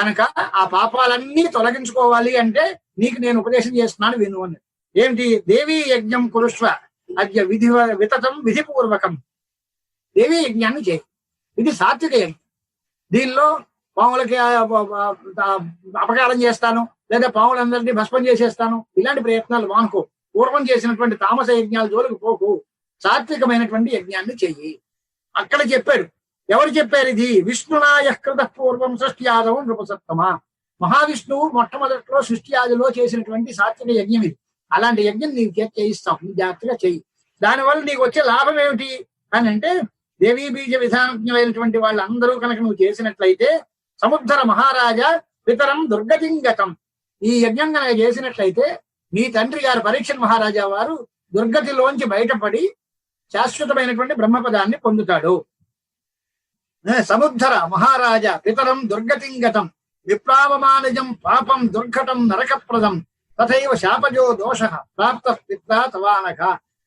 కనుక ఆ పాపాలన్నీ తొలగించుకోవాలి అంటే నీకు నేను ఉపదేశం చేస్తున్నాను విను అని. ఏమిటి? దేవీ యజ్ఞం కురుష్వ అద్య వితతం విధిపూర్వకం. దేవీ యజ్ఞాన్ని చేయి. ఇది సాత్విక యజ్ఞం. దీనిలో పాములకి అపకారం చేస్తాను, లేదా పాములందరినీ భస్మం చేసేస్తాను, ఇలాంటి ప్రయత్నాలు మానుకో. పూర్వం చేసినటువంటి తామస యజ్ఞాల జోలికి పోకు. సాత్వికమైనటువంటి యజ్ఞాన్ని చెయ్యి. అక్కడ చెప్పాడు. ఎవరు చెప్పారు ఇది? విష్ణునాయ కృత పూర్వం సృష్టి యాదవం నృపసత్తమ. మహావిష్ణువు మొట్టమొదట్లో సృష్టి ఆదిలో చేసినటువంటి సాత్విక యజ్ఞం ఇది. అలాంటి యజ్ఞం నీకు చేయిస్తాం, నీ జాగ్రత్తగా చెయ్యి. దానివల్ల నీకు వచ్చే లాభం ఏమిటి అని అంటే, దేవీ బీజ విధానజ్ఞమైనటువంటి వాళ్ళందరూ కనుక నువ్వు చేసినట్లయితే, సముద్ధర మహారాజా పితరం దుర్గతింగతం. ఈ యజ్ఞం కనుక చేసినట్లయితే నీ తండ్రి గారు పరీక్షణ్ మహారాజా వారు దుర్గతిలోంచి బయటపడి శాశ్వతమైనటువంటి బ్రహ్మపదాన్ని పొందుతాడు. సముద్ధర మహారాజా పితరం దుర్గతింగతం విప్లావమానజం పాపం దుర్ఘటం నరకప్రదం తథైవ శాపజో దోష ప్రాప్త పిత్త తవానక.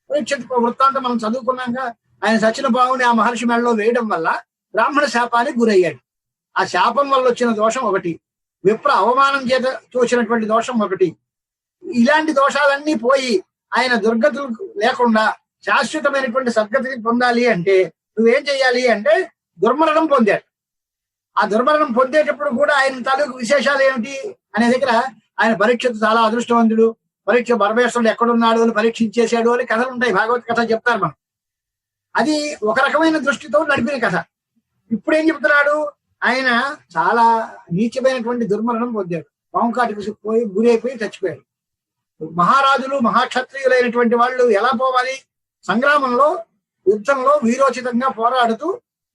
పరీక్షిత్ వృత్తాంతం మనం చదువుకున్నాక, ఆయన సచిన బావుని ఆ మహర్షి మెడలో వేయడం వల్ల బ్రాహ్మణ శాపానికి గురయ్యాడు. ఆ శాపం వల్ల వచ్చిన దోషం ఒకటి, విప్ర అవమానం చేత చూసినటువంటి దోషం ఒకటి. ఇలాంటి దోషాలన్నీ పోయి ఆయన దుర్గతులు లేకుండా శాశ్వతమైనటువంటి సద్గతిని పొందాలి అంటే నువ్వేం చెయ్యాలి అంటే దుర్మరణం పొందాడు. ఆ దుర్మరణం పొందేటప్పుడు కూడా ఆయన తాలూకు విశేషాలు ఏమిటి అనే దగ్గర ఆయన పరీక్షకు చాలా అదృష్టవంతుడు, పరీక్ష పరమేశ్వరుడు ఎక్కడున్నాడు అని పరీక్షించేశాడు అని కథలు ఉంటాయి, భాగవత కథ చెప్తారు మనం. అది ఒక రకమైన దృష్టితో నడిపిన కథ. ఇప్పుడేం చెప్తున్నాడు? ఆయన చాలా నీచమైనటువంటి దుర్మరణం పొందాడు. పాముకాటికి పోయి గురైపోయి చచ్చిపోయాడు. మహారాజులు మహాక్షత్రియులైనటువంటి వాళ్ళు ఎలా పోవాలి? సంగ్రామంలో యుద్ధంలో వీరోచితంగా పోరాడుతూ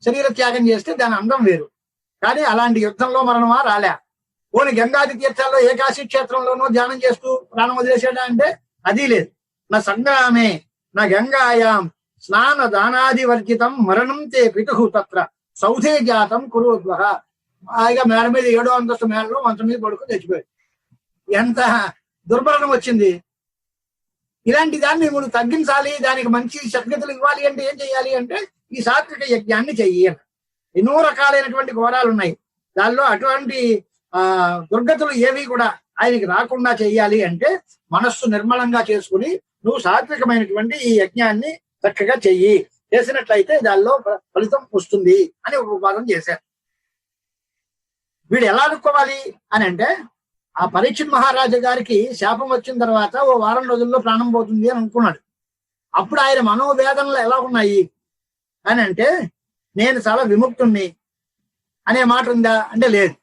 శరీర త్యాగం చేస్తే దాని అందం వేరు. కానీ అలాంటి యుద్ధంలో మరణమా రాలే. పోని గంగాది తీర్థాల్లో ఏకాశి క్షేత్రంలోనూ ధ్యానం చేస్తూ ప్రాణం వదిలేసాడా అంటే అది లేదు. నా సంగ్రామే నా గంగాయాం స్నాన దానాది వర్జితం మరణం తే పితుహు తత్ర సౌధే జాతం కురుద్వహ. హాయిగా మేడ మీద 7వ అంతస్తు మేడలో మంచం మీద పడుకుని తెచ్చిపోయాడు. ఎంత దుర్మరణం వచ్చింది! ఇలాంటి దాన్ని నువ్వు తగ్గించాలి, దానికి మంచి సద్గతులు ఇవ్వాలి అంటే ఏం చెయ్యాలి అంటే ఈ సాత్విక యజ్ఞాన్ని చెయ్యి. ఎన్నో రకాలైనటువంటి ఘోరాలు ఉన్నాయి. దానిలో అటువంటి దుర్గతులు ఏవి కూడా ఆయనకి రాకుండా చెయ్యాలి అంటే మనస్సు నిర్మలంగా చేసుకుని నువ్వు సాత్వికమైనటువంటి ఈ యజ్ఞాన్ని చక్కగా చెయ్యి. చేసినట్లయితే దానిలో ఫలితం వస్తుంది అని ఉపవాదం చేశారు. వీడు ఎలా అనుకోవాలి అని అంటే, ఆ పరీక్షిత్ మహారాజు గారికి శాపం వచ్చిన తర్వాత ఓ వారం రోజుల్లో ప్రాణం పోతుంది అని అనుకున్నాడు. అప్పుడు ఆయన మనోవేదనలు ఎలా ఉన్నాయి అని అంటే, నేను చాలా విముక్తుణ్ణి అనే మాట ఉందా అంటే లేదు.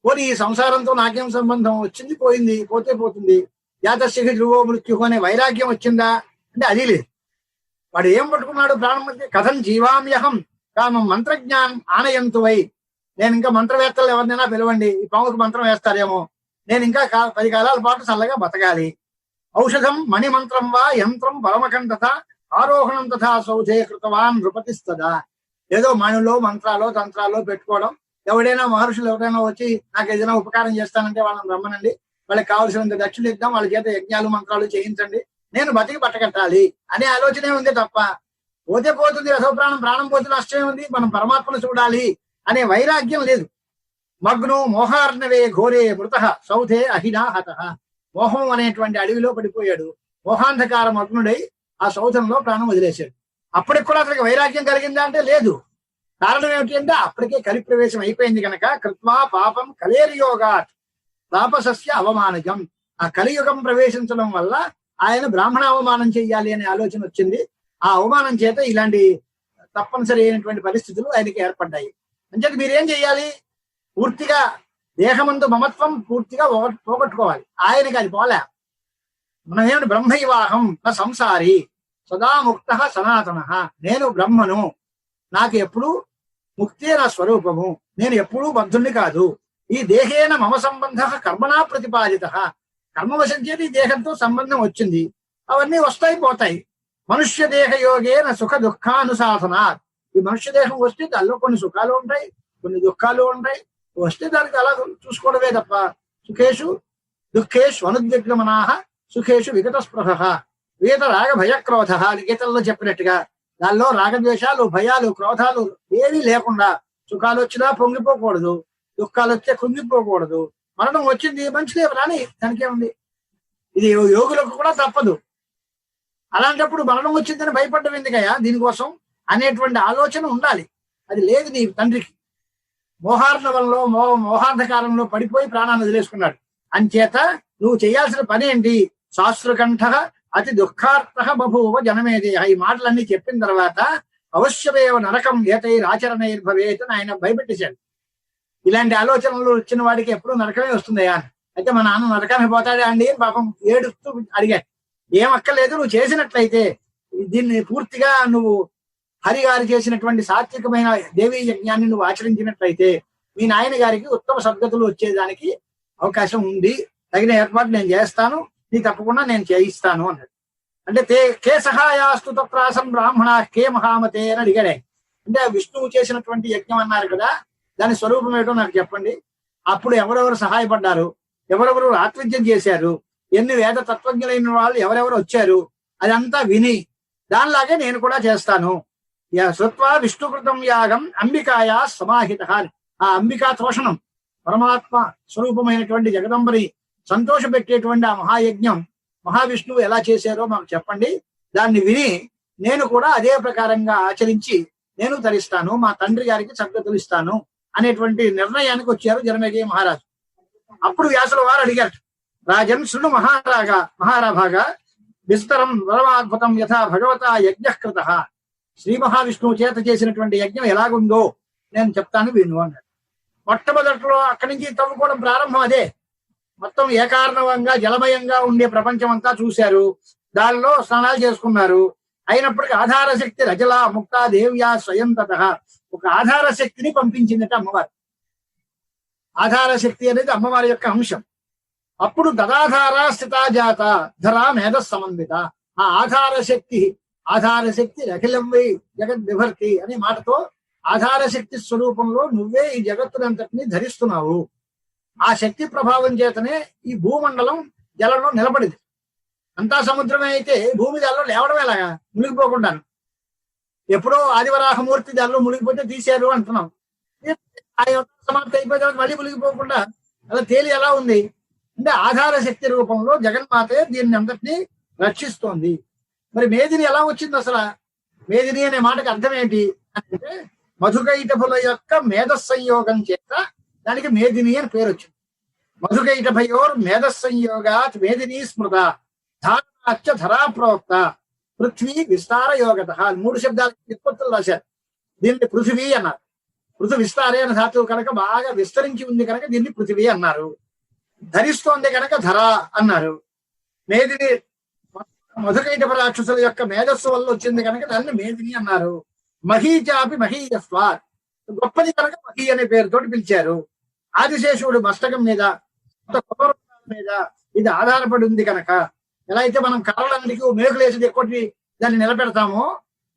పోనీ ఈ సంసారంతో నాకేం సంబంధం, వచ్చింది పోయింది, పోతే పోతుంది, యాతస్య ధ్రువో మృత్యు అనే వైరాగ్యం వచ్చిందా అంటే అది లేదు. వాడు ఏం పట్టుకున్నాడు? ప్రాణం మధ్య కథం జీవామ్యహం కామం మంత్రజ్ఞానం ఆనయంతు వై. నేను ఇంకా మంత్రవేత్తలు ఎవరినైనా పిలవండి, ఈ పాముకు మంత్రం వేస్తారేమో, నేను ఇంకా 10 కాలాల పాటు చల్లగా బతకాలి. ఔషధం మణిమంత్రం వా యంత్రం పరమకం తథా ఆరోహణం తథా సౌధే కృతవాన్ నృపతిస్తదా. ఏదో మణులో మంత్రాలో తంత్రాలో పెట్టుకోవడం. ఎవడైనా మహర్షులు ఎవరైనా వచ్చి నాకు ఏదైనా ఉపకారం చేస్తానంటే వాళ్ళని రమ్మనండి, వాళ్ళకి కావాల్సినంత దక్షిణ ఇద్దాం, వాళ్ళ చేత యజ్ఞాలు మంత్రాలు చేయించండి, నేను బతికి పట్టకట్టాలి అనే ఆలోచనే ఉంది తప్ప, పోతే పోతుంది రసోప్రాణం, ప్రాణం పోతే నష్టమే ఉంది, మనం పరమాత్మను చూడాలి అనే వైరాగ్యం లేదు. మగ్ను మోహార్ణవే ఘోరే మృత సౌధే అహినా హత. మోహం అనేటువంటి అడవిలో పడిపోయాడు. మోహాంధకార మగ్నుడై ఆ సౌధంలో ప్రాణం వదిలేశాడు. అప్పటికి కూడా అతనికి వైరాగ్యం కలిగిందా అంటే లేదు. కారణం ఏమిటి అంటే అప్పటికే కలిప్రవేశం అయిపోయింది కనుక. కృత్వా పాపం కలేర్యోగాత్ తాపసస్య అవమానజం. ఆ కలియుగం ప్రవేశించడం వల్ల ఆయన బ్రాహ్మణ అవమానం చెయ్యాలి అనే ఆలోచన వచ్చింది. ఆ అవమానం చేత ఇలాంటి తప్పనిసరి అయినటువంటి పరిస్థితులు ఆయనకి ఏర్పడ్డాయి. అంచేది మీరేం చెయ్యాలి? పూర్తిగా దేహమందు మమత్వం పూర్తిగా పోగొట్టుకోవాలి. ఆయనకి అది పోలే. మనం ఏమిటి? బ్రహ్మైవాహం నా సంసారి సదా ముక్త సనాతన. నేను బ్రహ్మను, నాకు ఎప్పుడు ముక్తే నా స్వరూపము, నేను ఎప్పుడూ బద్ధుణ్ణి కాదు. ఈ దేహేన మమ సంబంధ కర్మణా ప్రతిపాదిత. కర్మవశం చేతి ఈ దేహంతో సంబంధం వచ్చింది, అవన్నీ వస్తాయి పోతాయి. మనుష్య దేహ యోగేన సుఖ దుఃఖానుశాసనాత్. ఈ మనుష్య దేహం వస్తే దానిలో కొన్ని సుఖాలు ఉంటాయి, కొన్ని దుఃఖాలు ఉంటాయి. వస్తే దానికి అలా చూసుకోవడమే తప్ప సుఖేషు దుఃఖేషు అనుద్విగ్నమనాహ సుఖేషు విగత స్పృహ విగత రాగ భయక్రోధ అని గీతల్లో చెప్పినట్టుగా దానిలో రాగద్వేషాలు భయాలు క్రోధాలు ఏమీ లేకుండా సుఖాలు వచ్చినా పొంగిపోకూడదు, దుఃఖాలు వస్తే కుంగిపోకూడదు. మరణం వచ్చింది మంచిదే రాని, దానికేముంది. ఇది యోగులకు కూడా తప్పదు. అలాంటప్పుడు మరణం వచ్చిందని భయపడ్డం ఎందుకయ్యా దీనికోసం అనేటువంటి ఆలోచన ఉండాలి. అది లేదు నీ తండ్రికి. మోహార్ణవంలో మోహార్ధకాలంలో పడిపోయి ప్రాణాన్ని వదిలేసుకున్నాడు. అంచేత నువ్వు చేయాల్సిన పని ఏంటి? శాస్త్రకంఠ అతి దుఃఖార్థ బభూవ జనమేదేహ. ఈ మాటలన్నీ చెప్పిన తర్వాత అవశ్యమేవ నరకం ఏతైరాచరణైర్భవేత్ అని ఆయన భయపెట్టేశాడు. ఇలాంటి ఆలోచనలు వచ్చిన వాడికి ఎప్పుడు నరకమే వస్తుందయ్యా. అయితే మా నాన్న నరకానికి పోతాడా అండి అని పాపం ఏడుస్తూ అడిగాడు. ఏం అక్కర్లేదు, నువ్వు చేసినట్లయితే దీన్ని పూర్తిగా నువ్వు హరిగారు చేసినటువంటి సాత్వికమైన దేవీ యజ్ఞాన్ని నువ్వు ఆచరించినట్లయితే మీ నాయన గారికి ఉత్తమ సద్గతులు వచ్చేదానికి అవకాశం ఉంది. తగిన ఏర్పాటు నేను చేస్తాను, నీ తప్పకుండా నేను చేయిస్తాను అన్నాడు. అంటే కే సహాయాస్తు తత్రాసం బ్రాహ్మణ కే మహామతే అని అడిగాడే. అంటే విష్ణువు చేసినటువంటి యజ్ఞం అన్నారు కదా, దాని స్వరూపం ఏంటో నాకు చెప్పండి. అప్పుడు ఎవరెవరు సహాయపడ్డారు, ఎవరెవరు ఆత్మజ్ఞం చేశారు, ఎన్ని వేద తత్వజ్ఞులైన వాళ్ళు ఎవరెవరు వచ్చారు, అదంతా విని దానిలాగే నేను కూడా చేస్తాను. శృత్వా విష్ణుకృతం యాగం అంబికాయా సమాహిత. ఆ అంబికా తోషణం, పరమాత్మ స్వరూపమైనటువంటి జగదంబని సంతోషపెట్టేటువంటి ఆ మహాయజ్ఞం మహావిష్ణువు ఎలా చేశారో మాకు చెప్పండి. దాన్ని విని నేను కూడా అదే ప్రకారంగా ఆచరించి నేను తరిస్తాను, మా తండ్రి గారికి సద్గతులు ఇస్తాను అనేటువంటి నిర్ణయానికి వచ్చారు జనమేజయ మహారాజు. అప్పుడు వ్యాసుల వారు అడిగారు, రాజన్ శృణు మహారాభాగా విస్తరం వరమాద్భుతం యథా భగవత యజ్ఞకృత. శ్రీ మహావిష్ణువు చేత చేసినటువంటి యజ్ఞం ఎలాగుందో నేను చెప్తాను విను అన్నాడు. మొట్టమొదట్లో అక్కడి నుంచి తవ్వుకోవడం ప్రారంభం అదే. మొత్తం ఏకారణవంగా జలమయంగా ఉండే ప్రపంచం అంతా చూశారు, దానిలో స్నానాలు చేసుకున్నారు. అయినప్పటికీ ఆధార శక్తి రజలా ముక్తా దేవ్యా స్వయం తత ఒక ఆధార శక్తిని పంపించిందట అమ్మవారు. ఆధార శక్తి అనేది అమ్మవారి యొక్క అంశం. అప్పుడు దదాధార స్థితా జాత ధరా మేధ సమన్విత. ఆ ఆధార శక్తి అఖిలం వై జగత్ విభర్తి అనే మాటతో ఆధార శక్తి స్వరూపంలో నువ్వే ఈ జగత్తునంతటిని ధరిస్తున్నావు. ఆ శక్తి ప్రభావం చేతనే ఈ భూమండలం జలంలో నిలబడింది. అంతా సముద్రమే అయితే భూమి జలంలో లేవడం ఎలాగా, మునిగిపోకుండాను. ఎప్పుడో ఆదివరాహమూర్తి దానిలో మునిగిపోతే తీశారు అంటున్నాం. ఆ సమాప్తి అయిపోయిన తర్వాత మళ్ళీ మునిగిపోకుండా అలా తేలి ఎలా ఉంది అంటే ఆధార శక్తి రూపంలో జగన్మాతే దీన్ని అంతటినీ రక్షిస్తోంది. మరి మేదిని ఎలా వచ్చింది అసలు? మేదిని అనే మాటకి అర్థం ఏంటి అంటే మధుకైటభుల యొక్క మేధస్సంయోగం చేత దానికి మేదిని అని పేరు వచ్చింది. మధుకైటభయోర్ మేధస్సంయోగాత్ మేదిని స్మృత ధారాచ్చ ధరా ప్రోక్త పృథ్వీ విస్తార యోగత. 3 శబ్దాల నిష్పత్తులు రాశారు. దీన్ని పృథివీ అన్నారు. పృథు విస్తారే అనే ధాతువు కనుక బాగా విస్తరించి ఉంది కనుక దీన్ని పృథివీ అన్నారు. ధరిస్తోంది కనుక ధర అన్నారు. మేదిని మధుకైటభ రాక్షసుల యొక్క మేధస్సు వల్ల వచ్చింది కనుక దాన్ని మేదిని అన్నారు. మహీచాపి మహీయస్వాత్ గొప్పది కనుక మహీ అనే పేరుతోటి పిలిచారు. ఆదిశేషుడు మస్తకం మీద మీద ఇది ఆధారపడి ఉంది కనుక ఎలా అయితే మనం కర్రలన్నిటికీ మేకులేసి కొట్టి దాన్ని నిలబెడతామో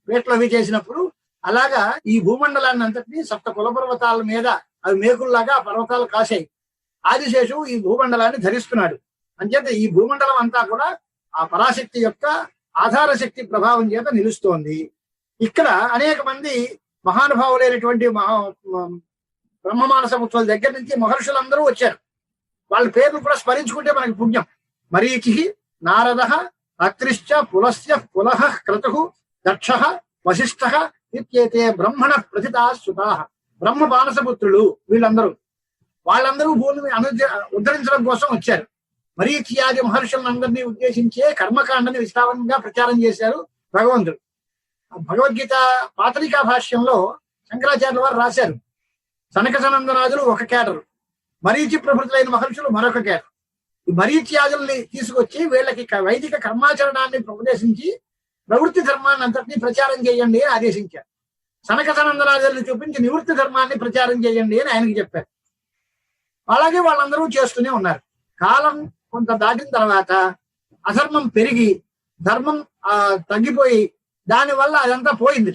వేట్లు అవి చేసినప్పుడు అలాగా ఈ భూమండలాన్ని అంతటినీ సప్త కులపర్వతాల మీద అవి మేకుల్లాగా పర్వతాలు కాశాయి. ఆదిశేషువు ఈ భూమండలాన్ని ధరిస్తున్నాడు. అంచేత ఈ భూమండలం అంతా కూడా ఆ పరాశక్తి యొక్క ఆధార శక్తి ప్రభావం చేత నిలుస్తోంది. ఇక్కడ అనేక మంది మహానుభావులైనటువంటి బ్రహ్మమానస ముత్తుల దగ్గర నుంచి మహర్షులందరూ వచ్చారు. వాళ్ళ పేర్లు కూడా స్మరించుకుంటే మనకి పుణ్యం. మరీచి, నారద, అత్రిశ్చ, పులస్య, పులహ, క్రతు, దక్ష, వశిష్ఠ ఇత్యేతే బ్రహ్మణ ప్రథితా సుతా. బ్రహ్మ మానసపుత్రులు వీళ్ళందరూ. వాళ్ళందరూ భూమిని ఉద్ధరించడం కోసం వచ్చారు. మరీచియాది మహర్షులందరినీ ఉద్దేశించే కర్మకాండని విస్తారంగా ప్రచారం చేశారు భగవంతుడు. భగవద్గీత పాతలికా భాష్యంలో శంకరాచార్యుల వారు రాశారు. సనక సనందనాదులు ఒక కేటరు, మరీచి ప్రభుతులైన మహర్షులు మరొక కేటరు. ఈ మరీచియాదుల్ని తీసుకొచ్చి వీళ్ళకి వైదిక కర్మాచరణాన్ని ఉపదేశించి ప్రవృత్తి ధర్మాన్ని అంతటినీ ప్రచారం చేయండి అని ఆదేశించారు. సనక సనందనాదుల్ని చూపించి నివృత్తి ధర్మాన్ని ప్రచారం చేయండి అని ఆయనకి చెప్పారు. అలాగే వాళ్ళందరూ చేస్తూనే ఉన్నారు. కాలం కొంత దాటిన తర్వాత అధర్మం పెరిగి ధర్మం తగ్గిపోయి దానివల్ల అదంతా పోయింది.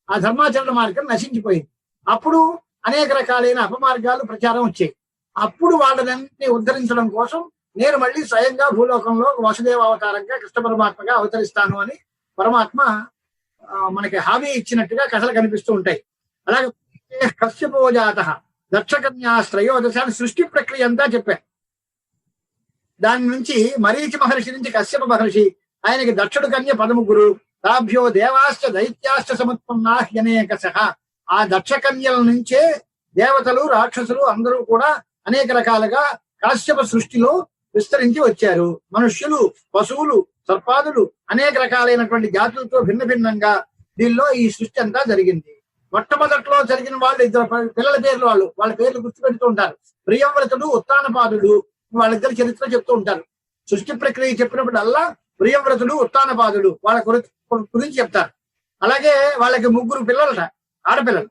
ఆ ధర్మాచరణ మార్గం నశించిపోయింది. అప్పుడు అనేక రకాలైన అపమార్గాలు ప్రచారం వచ్చాయి. అప్పుడు వాళ్ళని ఉద్ధరించడం కోసం నేను మళ్ళీ స్వయంగా భూలోకంలో వసుదేవ అవతారంగా కృష్ణ పరమాత్మగా అవతరిస్తాను అని పరమాత్మ మనకి హామీ ఇచ్చినట్టుగా కథలు కనిపిస్తూ ఉంటాయి. అలాగే కశ్యపోజాత దక్షకన్యా శ్రయోదశ అని సృష్టి ప్రక్రియ అంతా చెప్పారు. దాని నుంచి మరీచి మహర్షి నుంచి కశ్యప మహర్షి, ఆయనకి దక్షుడు కన్య 13, తాభ్యో దేవాశ్చ దైత్యాశ్చ సముత్పన్నా హ్యనేకశః. ఆ దక్షకన్యల నుంచే దేవతలు రాక్షసులు అందరూ కూడా అనేక రకాలుగా కాశ్యప సృష్టిలో విస్తరించి వచ్చారు. మనుష్యులు, పశువులు, సర్పాదులు అనేక రకాలైనటువంటి జాతులతో భిన్న భిన్నంగా దీనిలో ఈ సృష్టి అంతా జరిగింది. మొట్టమొదట్లో జరిగిన వాళ్ళు 2 పిల్లల పేర్లు, వాళ్ళ పేర్లు గుర్తుపెడుతూ ఉంటారు. ప్రియంవ్రతుడు, ఉత్తానపాదుడు, వాళ్ళిద్దరి చరిత్ర చెప్తూ ఉంటారు. సృష్టి ప్రక్రియ చెప్పినప్పుడల్లా ప్రియంవ్రతుడు, ఉత్తానపాదుడు వాళ్ళ గురించి చెప్తారు. అలాగే వాళ్ళకి 3 పిల్లలట, ఆడపిల్లలు.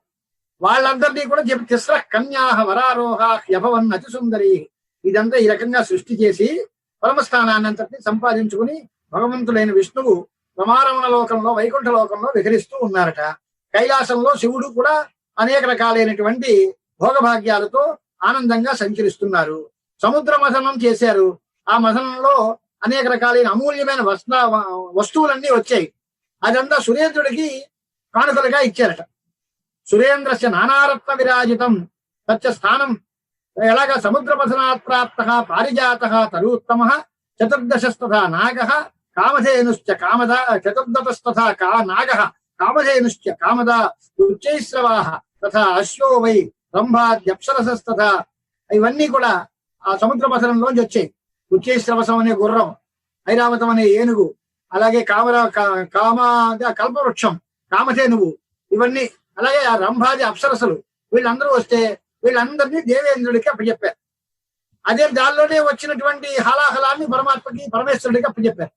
వాళ్ళందరినీ కూడా చెప్పి తిస్ర కన్యాహ వరారోహ యభవన్ అతి సుందరి. ఇదంతా ఈ రకంగా సృష్టి చేసి పరమస్థానాన్ని అంతటిని సంపాదించుకుని భగవంతుడైన విష్ణువు ప్రమారమణ లోకంలో, వైకుంఠ లోకంలో విహరిస్తూ ఉన్నారట. కైలాసంలో శివుడు కూడా అనేక రకాలైనటువంటి భోగభాగ్యాలతో ఆనందంగా సంచరిస్తున్నారు. సముద్ర మథనం చేశారు. ఆ మథనంలో అనేక రకాలైన అమూల్యమైన వస్తువులన్నీ వచ్చాయి. అదంతా సురేంద్రుడికి కానుకలుగా ఇచ్చారట. సురేంద్రస్య నానారత్న విరాజితం తచ్చ స్థానం ఎలాగా సముద్ర మథనాత్ ప్రాప్త పారిజాత తరూత్తమ చతుర్దశస్తథా నాగ కామధేనుశ్చ కామద చతుర్దశస్తథా నాగ కామధేనుశ్చ కామద ఉచ్చైశ్రవాహ తథా అశ్వో వై రంభాద్యప్సరసస్తథా. ఇవన్నీ కూడా ఆ సముద్ర మథనంలోంచి వచ్చాయి. ఉచ్చైశ్రవసం అనే గుర్రం, ఐరావతం అనే ఏనుగు, అలాగే కల్పవృక్షం, కామధేనువు, ఇవన్నీ, అలాగే ఆ రంభాది అప్సరసలు, వీళ్ళందరూ వస్తే వీళ్ళందరినీ దేవేంద్రుడికి అప్పచెప్పారు. అదే దానిలోనే వచ్చినటువంటి హాలాహలాన్ని పరమాత్మకి, పరమేశ్వరుడికి అప్పచెప్పారు.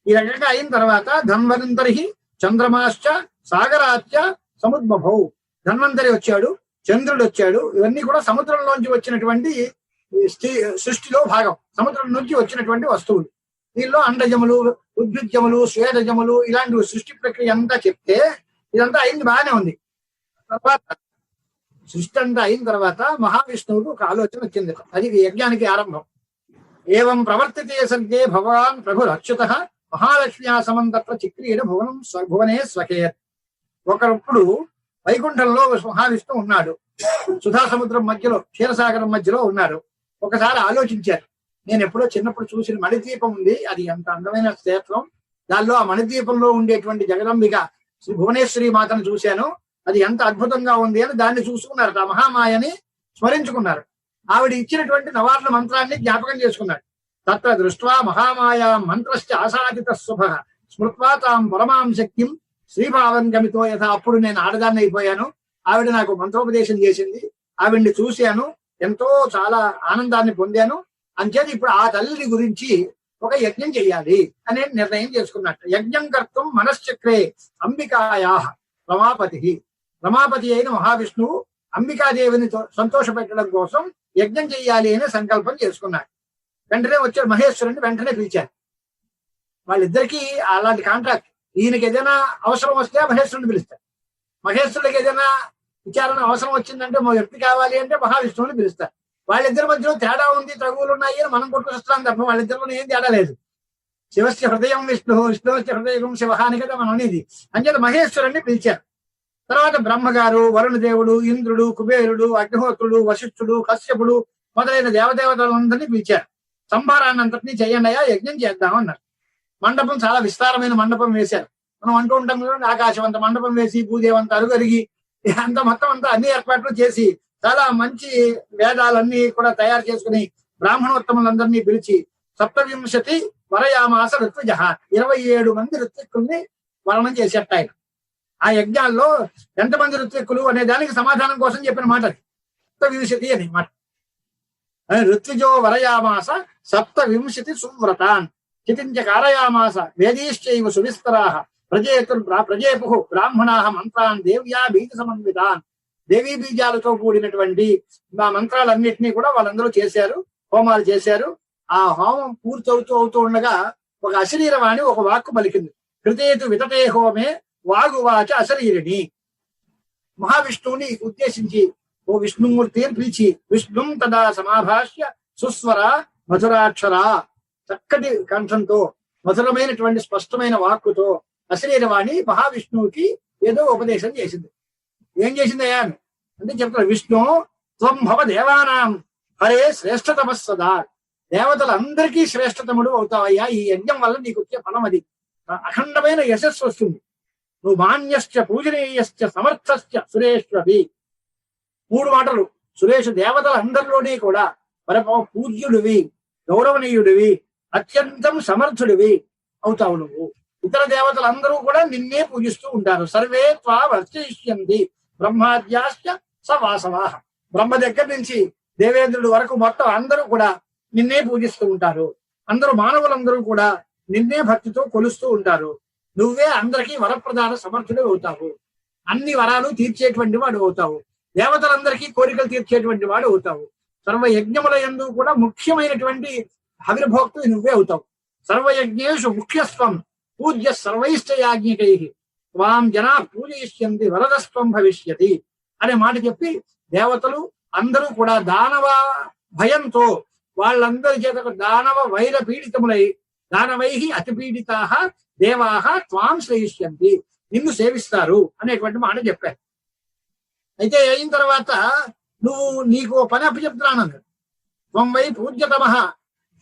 ఈ రకంగా అయిన తర్వాత ధన్వంతరి చంద్రమాశ్చ సాగరాశ్చ సముద్భవౌ. ధన్వంతరి వచ్చాడు, చంద్రుడు వచ్చాడు. ఇవన్నీ కూడా సముద్రంలోంచి వచ్చినటువంటి సృష్టిలో భాగం, సముద్రం నుంచి వచ్చినటువంటి వస్తువులు. దీనిలో అండజములు, ఉద్భిజములు, శ్వేతజములు ఇలాంటి సృష్టి ప్రక్రియ అంతా చెప్తే ఇదంతా అయింది, బాగానే ఉంది. తర్వాత సృష్టి అంతా అయిన తర్వాత మహావిష్ణువుకు ఒక ఆలోచన వచ్చింది. అది యజ్ఞానికి ఆరంభం. ఏవం ప్రవర్తితే సర్గే భగవాన్ ప్రభురచ్యుత మహాలక్ష్మ్యా సమంతత్ర చిక్రీడ భువనే స్వకేత్. ఒకప్పుడు వైకుంఠంలో మహావిష్ణు ఉన్నాడు. సుధా సముద్రం మధ్యలో, క్షీరసాగరం మధ్యలో ఉన్నాడు. ఒకసారి ఆలోచించారు, నేను ఎప్పుడో చిన్నప్పుడు చూసిన మణిద్వీపం ఉంది, అది ఎంత అందమైన క్షేత్రం. దానిలో ఆ మణిద్వీపంలో ఉండేటువంటి జగదంబిక శ్రీ భువనేశ్వరి మాతను చూశాను, అది ఎంత అద్భుతంగా ఉంది అని దాన్ని చూసుకున్నారు. ఆ మహామాయని స్మరించుకున్నారు. ఆవిడ ఇచ్చినటువంటి నవార్ణ మంత్రాన్ని జ్ఞాపకం చేసుకున్నాడు. తత్ర దృష్ట్వా మహామాయా మంత్రశ్చ ఆసాదిత శుభ స్మృత్వా తాం పరమాం శక్తిం శ్రీభావం గమితో యథ. అప్పుడు నేను ఆడదాన్ని అయిపోయాను. ఆవిడ నాకు మంత్రోపదేశం చేసింది, ఆవిడ్ని చూశాను, ఎంతో చాలా ఆనందాన్ని పొందాను. అంచేది ఇప్పుడు ఆ తల్లిని గురించి ఒక యజ్ఞం చెయ్యాలి అనే నిర్ణయం చేసుకున్నట్టు. యజ్ఞం కర్తం మనశ్చక్రే అంబికాయా రమాపతి. రమాపతి అయిన మహావిష్ణువు అంబికాదేవిని సంతోషపెట్టడం కోసం యజ్ఞం చెయ్యాలి అనే సంకల్పం చేసుకున్నాడు. వెంటనే వచ్చాడు మహేశ్వరుని, వెంటనే పిలిచారు. వాళ్ళిద్దరికీ అలాంటి కాంట్రాక్ట్. ఈయనకి ఏదైనా అవసరం వస్తే మహేశ్వరుని పిలుస్తారు, మహేశ్వరుడికి ఏదైనా విచారణ అవసరం వచ్చిందంటే మా వ్యక్తి కావాలి అంటే మహావిష్ణువుని పిలుస్తారు. వాళ్ళిద్దరి మధ్యలో తేడా ఉంది, తగువులు ఉన్నాయి అని మనం కొట్టుకొస్తాం తప్ప వాళ్ళిద్దరిలో ఏం తేడా లేదు. శివస్య హృదయం విష్ణు, విష్ణువస్య హృదయం శివ అని కదా మనం అనేది. అంచేత మహేశ్వరుణ్ణి పిలిచారు. తర్వాత బ్రహ్మగారు, వరుణదేవుడు, ఇంద్రుడు, కుబేరుడు, అగ్నిహోత్రుడు, వశిష్ఠుడు, కశ్యపుడు మొదలైన దేవదేవతలందరినీ పిలిచారు. సంభారాన్ని అంతటినీ చెయ్యండియా, యజ్ఞం చేద్దామన్నారు. మండపం చాలా విస్తారమైన మండపం వేశారు. మనం అంటూ ఉంటాం కదా, ఆకాశం అంత మండపం వేసి భూదేవంత అరుగరిగి అంత మొత్తం అంతా అన్ని ఏర్పాట్లు చేసి చాలా మంచి వేదాలన్నీ కూడా తయారు చేసుకుని బ్రాహ్మణోత్తములందరినీ పిలిచి 27 వరయామాస ఋత్విజ 27 మంది ఋత్విక్కుల్ని వరణం చేసేట ఆయన. ఆ యజ్ఞాల్లో ఎంతమంది ఋత్విక్కులు అనే దానికి సమాధానం కోసం చెప్పిన మాట అది 27 అని మాట. ఋత్విజో వరయామాస 27 సువ్రతాన్ చితించ కారయామాస వేదీశ్చైవ సువిస్తరాః ప్రజేపు బ్రాహ్మణాః మంత్రాన్ దేవ్యా బీజ సమన్వితాన్. దేవీ బీజాలతో కూడినటువంటి ఆ మంత్రాలన్నింటినీ కూడా వాళ్ళందరూ చేశారు, హోమాలు చేశారు. ఆ హోమం పూర్తవుతూ ఉండగా ఒక అశరీరవాణి ఒక వాక్కు పలికింది. కృతేతు వితటే హోమే వాగువాచ అశరీరిణి. మహావిష్ణువుని ఉద్దేశించి ఓ విష్ణుమూర్తి అని పిలిచి విష్ణుం తదా సమాభాష్య సుస్వర మధురాక్షర, చక్కటి కంఠంతో మధురమైనటువంటి స్పష్టమైన వాక్కుతో అశరీరవాణి మహావిష్ణువుకి ఏదో ఉపదేశం చేసింది. ఏం చేసిందయ్యా అంటే చెప్తారు. విష్ణు త్వం భవ దేవానాం హరే శ్రేష్ఠతమస్సదా. దేవతలందరికీ శ్రేష్ఠతముడు అవుతావయ్యా. ఈ యజ్ఞం వల్ల నీకు వచ్చే ఫలం అది. అఖండమైన యశస్సు వస్తుంది. నువ్వు మాన్యశ్చ పూజనీయశ్చ సమర్థశ్చ సురేష్వపి. 3 మాటలు. సురేష్ దేవతలందరిలోనే కూడా పరమ పూజ్యుడివి, గౌరవనీయుడివి, అత్యంతం సమర్థుడివి అవుతావు నువ్వు. ఇతర దేవతలందరూ కూడా నిన్నే పూజిస్తూ ఉంటారు. సర్వే త్వావర్చయిష్యంతి బ్రహ్మాద్యాశ్చ సవాసవాహ. బ్రహ్మ దగ్గర నుంచి దేవేంద్రుడి వరకు మొత్తం అందరూ కూడా నిన్నే పూజిస్తూ ఉంటారు. అందరూ మానవులందరూ కూడా నిన్నే భక్తితో కొలుస్తూ ఉంటారు. నువ్వే అందరికీ వరప్రదాన సమర్థుడు అవుతావు. అన్ని వరాలు తీర్చేటువంటి వాడు అవుతావు. దేవతలందరికీ కోరికలు తీర్చేటువంటి వాడు అవుతావు. సర్వయజ్ఞముల యందు కూడా ముఖ్యమైనటువంటి హవిర్భోక్తు నువ్వే అవుతావు. సర్వయజ్ఞేషు ముఖ్యస్వం పూజ్య సర్వైష్ట యాజ్ఞికై త్వాం జనా పూజయిష్యంతి వరదస్వం భవిష్యతి అనే మాట చెప్పి దేవతలు అందరూ కూడా దానవ భయంతో వాళ్ళందరి చేత దానవ వైర పీడితములై దానవై అతిపీడితా దేవాహ త్వాం శ్రేయిష్యంతి, నిన్ను సేవిస్తారు అనేటువంటి మాట చెప్పారు. అయితే అయిన తర్వాత నీకు పని అప్పచెప్తున్నాను. త్వం వై పూజ్యతమః,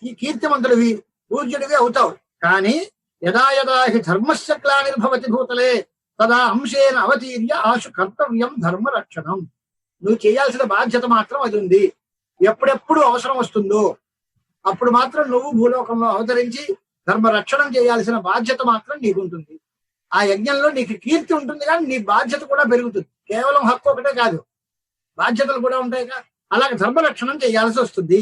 ఈ కీర్తిమంతుడివి పూజ్యుడివి అవుతావు. కానీ యదా యదా హి ధర్మస్య గ్లానిర్భవతి భూతలే తదా అంశేన అవతీర్య ఆశు కర్తవ్యం ధర్మరక్షణం. నువ్వు చేయాల్సిన బాధ్యత మాత్రం అది ఉంది. ఎప్పుడెప్పుడు అవసరం వస్తుందో అప్పుడు మాత్రం నువ్వు భూలోకంలో అవతరించి ధర్మరక్షణం చేయాల్సిన బాధ్యత మాత్రం నీకుంటుంది. ఆ యజ్ఞంలో నీకు కీర్తి ఉంటుంది, కానీ నీ బాధ్యత కూడా పెరుగుతుంది. కేవలం హక్కు ఒకటే కాదు, బాధ్యతలు కూడా ఉంటాయిగా. అలాగే ధర్మరక్షణం చేయాల్సి వస్తుంది.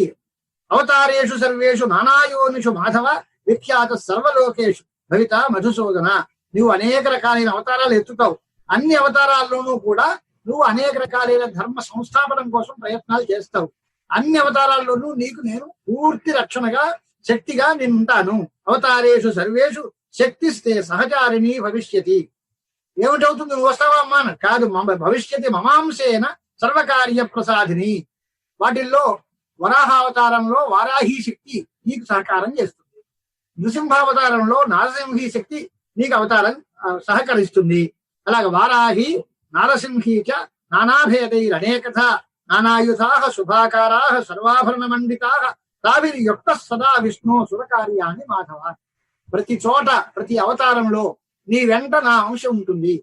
అవతారేషు సర్వేషు నానాయోనిషు మాధవ విఖ్యాత సర్వలోకేషు భవిత మధుసూదన. నువ్వు అనేక రకాలైన అవతారాలు ఎత్తుతావు. అన్ని అవతారాల్లోనూ కూడా నువ్వు అనేక రకాలైన ధర్మ సంస్థాపనం కోసం ప్రయత్నాలు చేస్తావు. అన్ని అవతారాల్లోనూ నీకు నేను పూర్తి రక్షణగా శక్తిగా నేను ఉంటాను. అవతారేషు సర్వేషు శక్తిస్తే సహచారిణి భవిష్యతి. ఏమిటవుతుంది? నువ్వు వస్తావా అమ్మా? కాదు, భవిష్యతి మమాంశేన సర్వకార్య ప్రసాదిని. వాటిల్లో వరాహావతారంలో వారాహి శక్తి నీకు సహకారం చేస్తుంది. నృసింహావతారంలో నారసింహి శక్తి నీకు అవతారం సహకరిస్తుంది. అలాగే వారాహి నారసింహి చ నానాభేదైరనేకథ నానాయుధాః శుభాకారాః సర్వాభరణ మండితాః తావిర్యుక్త సదా విష్ణు సురకార్యాన్ని మాధవ. ప్రతి చోట ప్రతి అవతారంలో నీ వెంట నా అంశం ఉంటుంది.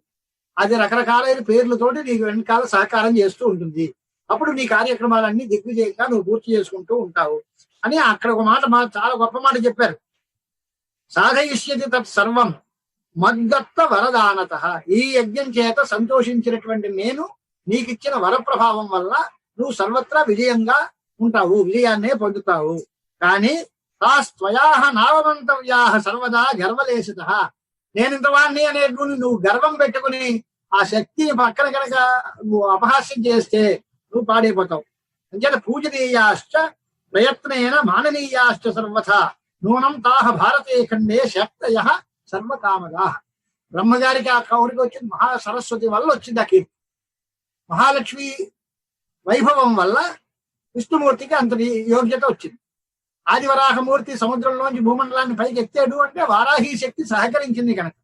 అది రకరకాలైన పేర్లతోటి నీకు వెనకాల సహకారం చేస్తూ ఉంటుంది. అప్పుడు నీ కార్యక్రమాలన్నీ దిగ్విజయంగా నువ్వు పూర్తి చేసుకుంటూ ఉంటావు అని అక్కడ ఒక మాట చాలా గొప్ప మాట చెప్పారు. సాధయిష్యతి తత్ సర్వం మద్దత్త వరదానత. ఈ యజ్ఞం చేత సంతోషించినటువంటి నేను నీకిచ్చిన వరప్రభావం వల్ల నువ్వు సర్వత్రా విజయంగా ఉంటావు, విజయాన్నే పొందుతావు. కానీ తాస్త్వయాహ నావమంతవ్యాహ సర్వదా గర్వలేశిత. నేను ఇంతవాణ్ణి అనేటువంటి నువ్వు గర్వం పెట్టుకుని ఆ శక్తిని పక్కన కనుక నువ్వు అపహాస్యం చేస్తే నువ్వు పాడైపోతావు. అంచేత పూజనీయాశ్చ ప్రయత్నేన మాననీయాశ్చ సర్వథా నూనం తాహ భారతే ఖండే శక్తయ సర్వకామదా. బ్రహ్మగారికి ఆ కౌరికి వచ్చింది మహా సరస్వతి వల్ల వచ్చింది ఆ కీర్తి. మహాలక్ష్మి వైభవం వల్ల విష్ణుమూర్తికి అంతటి యోగ్యత వచ్చింది. ఆదివరాహమూర్తి సముద్రంలోంచి భూమండలాన్ని పైకి ఎత్తాడు అంటే వారాహి శక్తి సహకరించింది కనుక,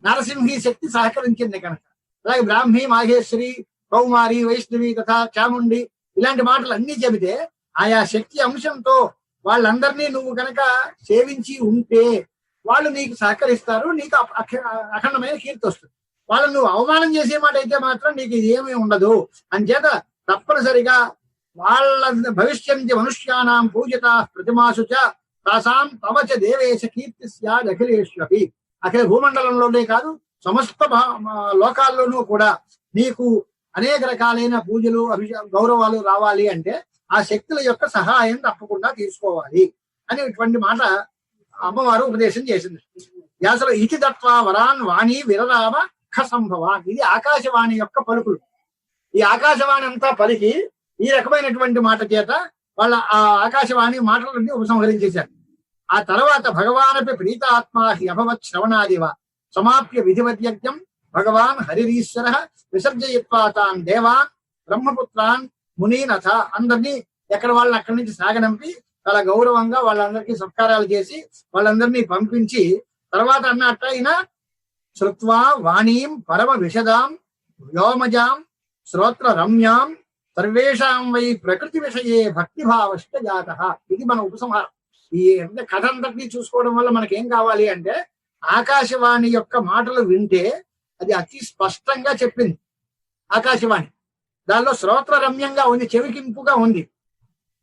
నరసింహి శక్తి సహకరించింది కనుక. అలాగే బ్రాహ్మి, మాహేశ్వరి, కౌమారి, వైష్ణవి తథా చాముండి ఇలాంటి మాటలు అన్ని చెబితే ఆయా శక్తి అంశంతో వాళ్ళందరినీ నువ్వు కనుక సేవించి ఉంటే వాళ్ళు నీకు సహకరిస్తారు, నీకు అఖండమైన కీర్తి వస్తుంది. వాళ్ళని నువ్వు అవమానం చేసే మాట అయితే మాత్రం నీకు ఏమీ ఉండదు. అంచేత తప్పనిసరిగా వాళ్ళ భవిష్యం మనుష్యానాం పూజిత ప్రతిమాసు చ తాసాం తవచ దేవేశ కీర్తి స్యాద్ అఖిలేష్వపి. అఖిల భూమండలంలోనే కాదు సమస్త లోకాల్లోనూ కూడా నీకు అనేక రకాలైన పూజలు గౌరవాలు రావాలి అంటే ఆ శక్తుల యొక్క సహాయం తప్పకుండా తీసుకోవాలి అనేటువంటి మాట అమ్మవారు ఉపదేశం చేసింది. వ్యాసలో ఇతి దత్వా వరాన్ వాణి విరరామ సంభవాన్. ఇది ఆకాశవాణి యొక్క పలుకులు. ఈ ఆకాశవాణి అంతా పలికి ఈ రకమైనటువంటి మాట చేత వాళ్ళ ఆ ఆకాశవాణి మాటలన్నీ ఉపసంహరించేశారు. ఆ తర్వాత భగవానపి ప్రీతాత్మా హి అభవత్ శ్రవణాదివ సమాప్య విధివద్యజ్ఞం భగవాన్ హరిరీశ్వర విసర్జయిత్వా తాన్ దేవాన్ బ్రహ్మపుత్రాన్ మునీనథ. అందరినీ ఎక్కడ వాళ్ళని అక్కడి నుంచి సాగనంపి చాలా గౌరవంగా వాళ్ళందరికీ సత్కారాలు చేసి వాళ్ళందరినీ పంపించి తర్వాత అన్నట్టు అయినా శ్రుత్వా వాణీం పరమ విశదాం వ్యోమజాం శ్రోత్ర రమ్యాం సర్వేషాం వై ప్రకృతి విషయే భక్తిభావశ్చ జాతః. ఇది మన ఉపసంహారం. ఈ కథ అంతటినీ చూసుకోవడం వల్ల మనకేం కావాలి అంటే, ఆకాశవాణి యొక్క మాటలు వింటే అది అతి స్పష్టంగా చెప్పింది ఆకాశవాణి. దానిలో శ్రోత్ర రమ్యంగా ఉంది, చెవికింపుగా ఉంది.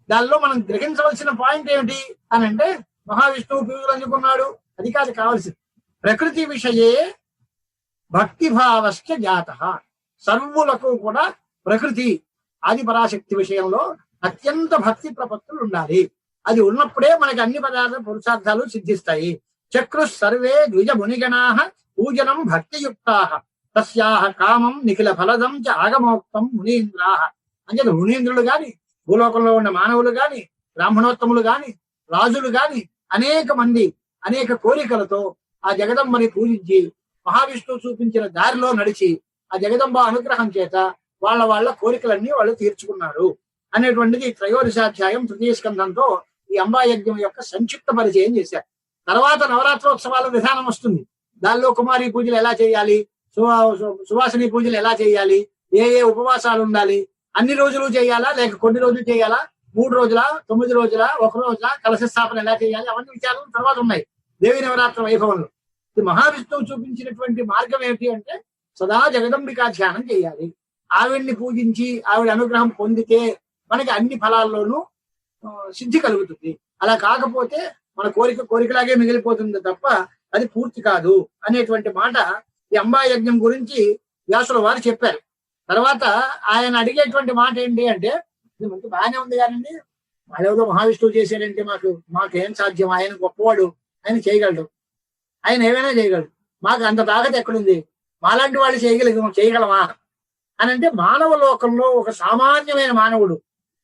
దానిలో మనం గ్రహించవలసిన పాయింట్ ఏమిటి అని అంటే, మహావిష్ణువు పీవులు అందుకున్నాడు, అది కాదు కావాల్సింది. ప్రకృతి విషయే భక్తిభావశ్చ జాతః. సర్వులకు కూడా ప్రకృతి ఆది పరాశక్తి విషయంలో అత్యంత భక్తి ప్రపత్తులు ఉండాలి. అది ఉన్నప్పుడే మనకి అన్ని పదార్థ పురుషార్థాలు సిద్ధిస్తాయి. చక్రు సర్వే ద్విజ మునిగణాః పూజనం భక్తియుక్తాః తస్యాః కామం నిఖిల ఫలదం చ ఆగమోక్తం మునీంద్రాః. అంటే మునీంద్రులు గాని, భూలోకంలో ఉన్న మానవులు గాని, బ్రాహ్మణోత్తములు గాని, రాజులు గాని అనేక మంది అనేక కోరికలతో ఆ జగదంబని పూజించి మహావిష్ణువు చూపించిన దారిలో నడిచి ఆ జగదంబ అనుగ్రహం చేత వాళ్ళ కోరికలన్నీ వాళ్ళు తీర్చుకున్నారు అనేటువంటిది త్రయోదశాధ్యాయం తృతీయ స్కంధంతో ఈ అంబాయజ్ఞం యొక్క సంక్షిప్త పరిచయం చేశారు. తర్వాత నవరాత్రోత్సవాల విధానం వస్తుంది. దానిలో కుమారి పూజలు ఎలా చేయాలి, సువాసిని పూజలు ఎలా చేయాలి, ఏ ఏ ఉపవాసాలు ఉండాలి, అన్ని రోజులు చేయాలా లేక కొన్ని రోజులు చేయాలా, 3 రోజుల 9 రోజుల 1 రోజుల కలశ స్థాపన ఎలా చేయాలి, అవన్నీ విచారాలు తర్వాత ఉన్నాయి దేవి నవరాత్రి వైభవంలో. ఈ మహావిష్ణువు చూపించినటువంటి మార్గం ఏమిటి అంటే, సదా జగదంబికా ధ్యానం చేయాలి. ఆవిడ్ని పూజించి ఆవిడ అనుగ్రహం పొందితే మనకి అన్ని ఫలాల్లోనూ సిద్ధి కలుగుతుంది. అలా కాకపోతే మన కోరికలాగే మిగిలిపోతుంది తప్ప అది పూర్తి కాదు అనేటువంటి మాట ఈ అంబాయజ్ఞం గురించి వ్యాసుల వారు చెప్పారు. తర్వాత ఆయన అడిగేటువంటి మాట ఏంటి అంటే, ఇది మనకి బాగానే ఉంది కానండి, వాళ్ళెవరో మహావిష్ణువు చేశాడంటే మాకేం సాధ్యం, ఆయన గొప్పవాడు, ఆయన చేయగలడు, ఆయన ఏమైనా చేయగలడు, మాకు అంత తాకత ఎక్కడుంది, మాలాంటి వాళ్ళు చేయగలమా అని అంటే, మానవ లోకంలో ఒక సామాన్యమైన మానవుడు,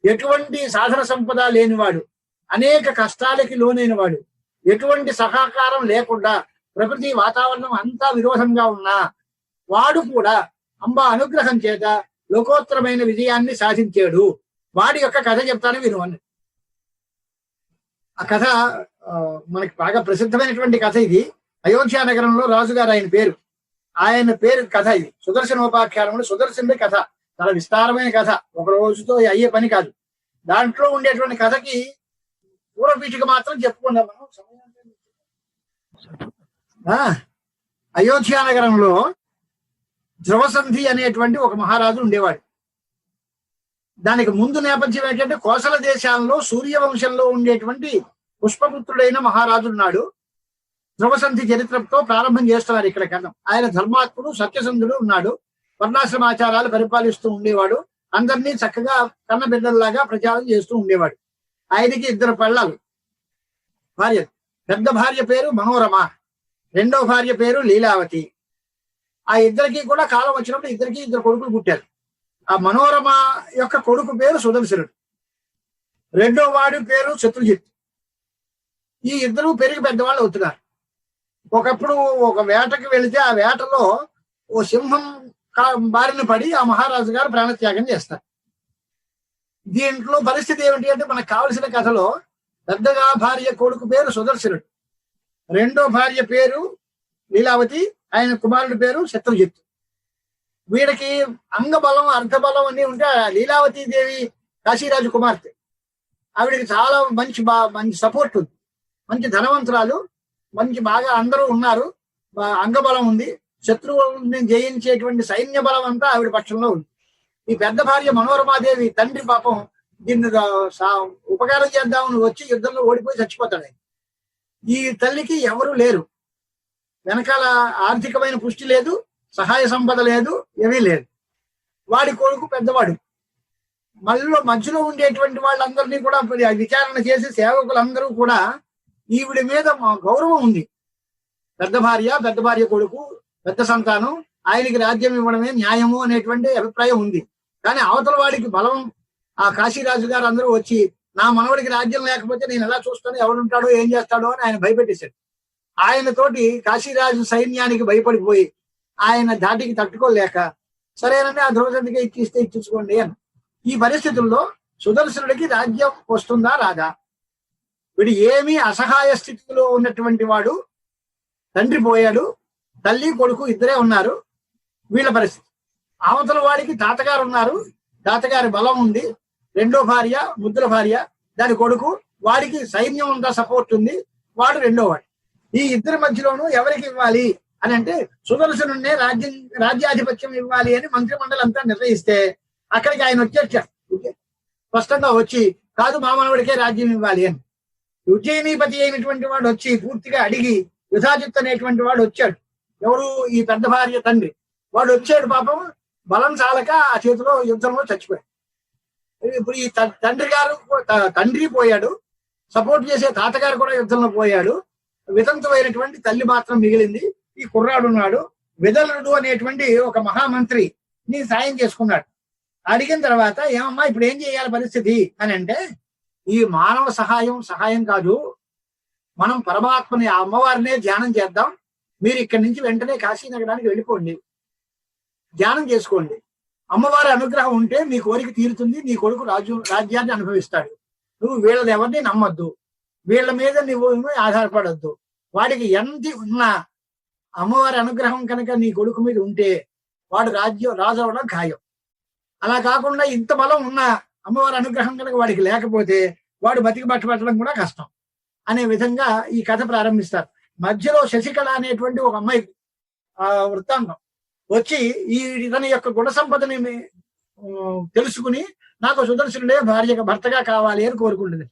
ఎటువంటి సాధన సంపద లేనివాడు, అనేక కష్టాలకి లోనైన వాడు, ఎటువంటి సహకారం లేకుండా ప్రకృతి వాతావరణం అంతా విరోధంగా ఉన్నా వాడు కూడా అంబ అనుగ్రహం చేత లోకోత్తరమైన విజయాన్ని సాధించాడు. వాడి యొక్క కథ చెప్తాను విను అని. ఆ కథ మనకి బాగా ప్రసిద్ధమైనటువంటి కథ ఇది. అయోధ్య నగరంలో రాజుగారు ఆయన పేరు కథ ఇది. సుదర్శనోపాఖ్యానంలో సుదర్శనుడి కథ. చాలా విస్తారమైన కథ, ఒక రోజుతో అయ్యే పని కాదు. దాంట్లో ఉండేటువంటి కథకి పూర్వపీఠిక మాత్రం చెప్పుకున్నాం మనం. అయోధ్య నగరంలో ధ్రువసంధి అనేటువంటి ఒక మహారాజు ఉండేవాడు. దానికి ముందు నేపథ్యం ఏంటంటే, కోసల దేశాల్లో సూర్యవంశంలో ఉండేటువంటి పుష్పపుత్రుడైన మహారాజు ఉన్నాడు. ధ్రువసంధి చరిత్రతో ప్రారంభం చేస్తున్నారు ఇక్కడ కథ. ఆయన ధర్మాత్ముడు, సత్యసంధుడు ఉన్నాడు. వర్ణాశ్రమాచారాలు పరిపాలిస్తూ ఉండేవాడు. అందరినీ చక్కగా కన్న బిడ్డల్లాగా ప్రచారం చేస్తూ ఉండేవాడు. ఆయనకి 2 పెళ్ళాలు, భార్య. పెద్ద భార్య పేరు మనోరమ, రెండో భార్య పేరు లీలావతి. ఆ ఇద్దరికి కూడా కాలం వచ్చినప్పుడు 2 కొడుకులు పుట్టారు. ఆ మనోరమ యొక్క కొడుకు పేరు సుదర్శనుడు, రెండో వాడి పేరు శత్రుజిత్. ఈ ఇద్దరు పెరిగి పెద్దవాళ్ళు అవుతున్నారు. ఒకప్పుడు ఒక వేటకి వెళితే ఆ వేటలో ఓ సింహం బారిన పడి ఆ మహారాజు గారు ప్రాణత్యాగం చేస్తారు. దీంట్లో పరిస్థితి ఏమిటి అంటే, మనకు కావలసిన కథలో పెద్దగా భార్య కొడుకు పేరు సుదర్శనుడు, రెండో భార్య పేరు లీలావతి, ఆయన కుమారుడి పేరు శత్రుజిత్. వీడికి అంగబలం అర్థబలం అన్ని ఉంటే, లీలావతీ దేవి కాశీరాజు కుమార్తె, ఆవిడికి చాలా మంచి సపోర్ట్ ఉంది, మంచి ధనవంతురాలు, మంచి బాగా అందరూ ఉన్నారు, అంగబలం ఉంది, శత్రువుని జయించేటువంటి సైన్య బలం అంతా ఆవిడ పక్షంలో ఉంది. ఈ పెద్ద భార్య మనోరమాదేవి తండ్రి పాపం దీన్ని ఉపకారం చేద్దామని వచ్చి యుద్ధంలో ఓడిపోయి చచ్చిపోతాడు. ఈ తల్లికి ఎవరు లేరు, వెనకాల ఆర్థికమైన పుష్టి లేదు, సహాయ సంపద లేదు, ఏమీ లేదు. వాడి కొడుకు పెద్దవాడు. మధ్యలో ఉండేటువంటి వాళ్ళందరినీ కూడా విచారణ చేసి సేవకులందరూ కూడా ఈవిడి మీద గౌరవం ఉంది. పెద్ద భార్య కొడుకు, పెద్ద సంతానం, ఆయనకి రాజ్యం ఇవ్వడమే న్యాయము అనేటువంటి అభిప్రాయం ఉంది. కానీ అవతల వాడికి బలం, ఆ కాశీరాజు గారు అందరూ వచ్చి నా మనవడికి రాజ్యం లేకపోతే నేను ఎలా చూస్తాను, ఎవడుంటాడో ఏం చేస్తాడో అని ఆయన భయపెట్టేశాడు. ఆయనతోటి కాశీరాజు సైన్యానికి భయపడిపోయి ఆయన ధాటికి తట్టుకోలేక, సరేనండి ఆ ధ్రువసంధికి ఇచ్చించుకోండి అని. ఈ పరిస్థితుల్లో సుదర్శనుడికి రాజ్యం వస్తుందా రాదా? వీడు ఏమీ అసహాయ స్థితిలో ఉన్నటువంటి వాడు, తండ్రి పోయాడు, తల్లి కొడుకు ఇద్దరే ఉన్నారు. వీళ్ళ పరిస్థితి. అవతల వాడికి తాతగారు ఉన్నారు, తాతగారి బలం ఉంది, రెండో భార్య ముద్దుల భార్య, దాని కొడుకు, వాడికి సైన్యం అంతా సపోర్ట్ ఉంది, వాడు రెండో వాడు. ఈ ఇద్దరి మధ్యలోనూ ఎవరికి ఇవ్వాలి అని అంటే సుదర్శనున్నే రాజ్యాధిపత్యం ఇవ్వాలి అని మంత్రిమండలి అంతా నిర్ణయిస్తే అక్కడికి ఆయన వచ్చేసాడు. స్పష్టంగా వచ్చి కాదు మా మనవడికే రాజ్యం ఇవ్వాలి అని. ఉజ్జయినీపతి అయినటువంటి వాడు వచ్చి పూర్తిగా అడిగి యుధాజిత్ అనేటువంటి వాడు వచ్చాడు. ఎవరు? ఈ పెద్ద భార్య తండ్రి. వాడు వచ్చాడు, పాపం బలం చాలక ఆ చేతిలో యుద్ధంలో చచ్చిపోయాడు. ఇప్పుడు ఈ తండ్రి పోయాడు, సపోర్ట్ చేసే తాతగారు కూడా యుద్ధంలో పోయాడు, వితంతువైనటువంటి తల్లి మాత్రం మిగిలింది. ఈ కుర్రాడు ఉన్నాడు, విదలుడు అనేటువంటి ఒక మహామంత్రి నీ సాయం చేసుకున్నాడు. అడిగిన తర్వాత ఏమమ్మా ఇప్పుడు ఏం చేయాలి పరిస్థితి అని అంటే, ఈ మానవ సహాయం కాదు, మనం పరమాత్మని ఆ అమ్మవారినే ధ్యానం చేద్దాం, మీరు ఇక్కడి నుంచి వెంటనే కాశీ నగరానికి వెళ్ళిపోండి, ధ్యానం చేసుకోండి, అమ్మవారి అనుగ్రహం ఉంటే మీ కోరిక తీరుతుంది, నీ కొడుకు రాజ్యాన్ని అనుభవిస్తాడు, నువ్వు వీళ్ళని ఎవరిని నమ్మొద్దు, వీళ్ళ మీద నువ్వు ఆధారపడొద్దు, వాడికి ఎంత ఉన్నా అమ్మవారి అనుగ్రహం కనుక నీ కొడుకు మీద ఉంటే వాడు రాజు అవడం ఖాయం. అలా కాకుండా ఇంత బలం ఉన్న అమ్మవారి అనుగ్రహం కనుక వాడికి లేకపోతే వాడు బతికి బట్టబట్టడం కూడా కష్టం అనే విధంగా ఈ కథ ప్రారంభిస్తారు. మధ్యలో శశికళ అనేటువంటి ఒక అమ్మాయి వృత్తాంతం వచ్చి ఇతని యొక్క గుణ సంపదని తెలుసుకుని నాకు సుదర్శనుడే భర్తగా కావాలి అని కోరుకుంటుంది.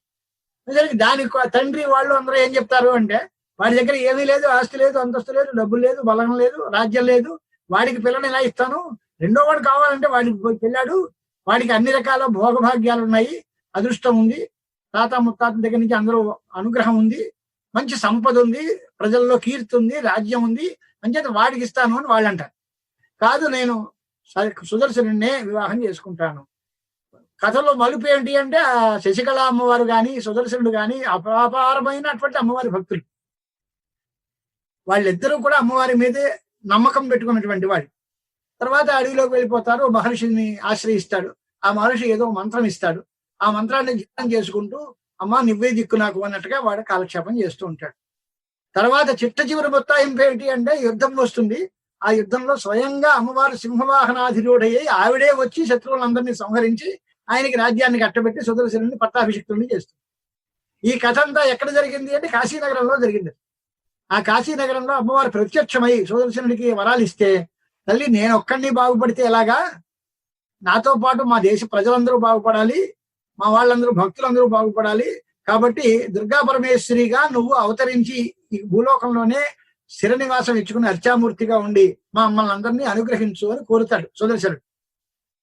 దానికి తండ్రి వాళ్ళు అందరూ ఏం చెప్తారు అంటే, వాడి దగ్గర ఏమీ లేదు, ఆస్తి లేదు, అంతస్తు లేదు, డబ్బులు లేదు, బలం లేదు, రాజ్యం లేదు, వాడికి పిల్లని ఎలా ఇస్తాను, రెండో వాడు కావాలంటే వాడికి పెళ్ళాడు, వాడికి అన్ని రకాల భోగభాగ్యాలు ఉన్నాయి, అదృష్టం ఉంది, తాత ముత్తాత దగ్గర నుంచి అందరూ అనుగ్రహం ఉంది, మంచి సంపద ఉంది, ప్రజల్లో కీర్తి ఉంది, రాజ్యం ఉంది, అంచేత వాడికి ఇస్తాను అని వాళ్ళు అంటారు. కాదు, నేను సుదర్శనుడినే వివాహం చేసుకుంటాను. కథలో మలుపు ఏంటి అంటే, ఆ శశికళ అమ్మవారు గాని సుదర్శనుడు గాని అపారమైనటువంటి అమ్మవారి భక్తులు. వాళ్ళిద్దరూ కూడా అమ్మవారి మీదే నమ్మకం పెట్టుకున్నటువంటి వాడు. తర్వాత అడవిలోకి వెళ్ళిపోతారు, మహర్షిని ఆశ్రయిస్తాడు. ఆ మహర్షి ఏదో మంత్రం ఇస్తాడు, ఆ మంత్రాన్ని ధ్యానం చేసుకుంటూ అమ్మ నువ్వే దిక్కు నాకు అన్నట్టుగా వాడు కాలక్షేపం చేస్తూ ఉంటాడు. తర్వాత చిట్ట చివరి మొత్తాయింపు ఏంటి అంటే, యుద్ధం వస్తుంది. ఆ యుద్ధంలో స్వయంగా అమ్మవారు సింహవాహనాధిరూఢయ్యి ఆవిడే వచ్చి శత్రువులందరినీ సంహరించి ఆయనకి రాజ్యాన్ని కట్టబెట్టి సుదర్శనుడిని పట్టాభిషిక్తుల్ని చేస్తుంది. ఈ కథ అంతా ఎక్కడ జరిగింది అంటే కాశీనగరంలో జరిగింది. ఆ కాశీనగరంలో అమ్మవారు ప్రత్యక్షమై సుదర్శనుడికి వరాలు ఇస్తే, తల్లి నేను ఒక్కడిని బాగుపడితే ఎలాగా, నాతో పాటు మా దేశ ప్రజలందరూ బాగుపడాలి, మా వాళ్ళందరూ భక్తులందరూ బాగుపడాలి, కాబట్టి దుర్గా పరమేశ్వరిగా నువ్వు అవతరించి ఈ భూలోకంలోనే స్థిర నివాసం ఇచ్చుకుని అర్చామూర్తిగా ఉండి మా మమ్మల్ని అందరినీ అనుగ్రహించు అని కోరుతాడు సుదర్శనుడు.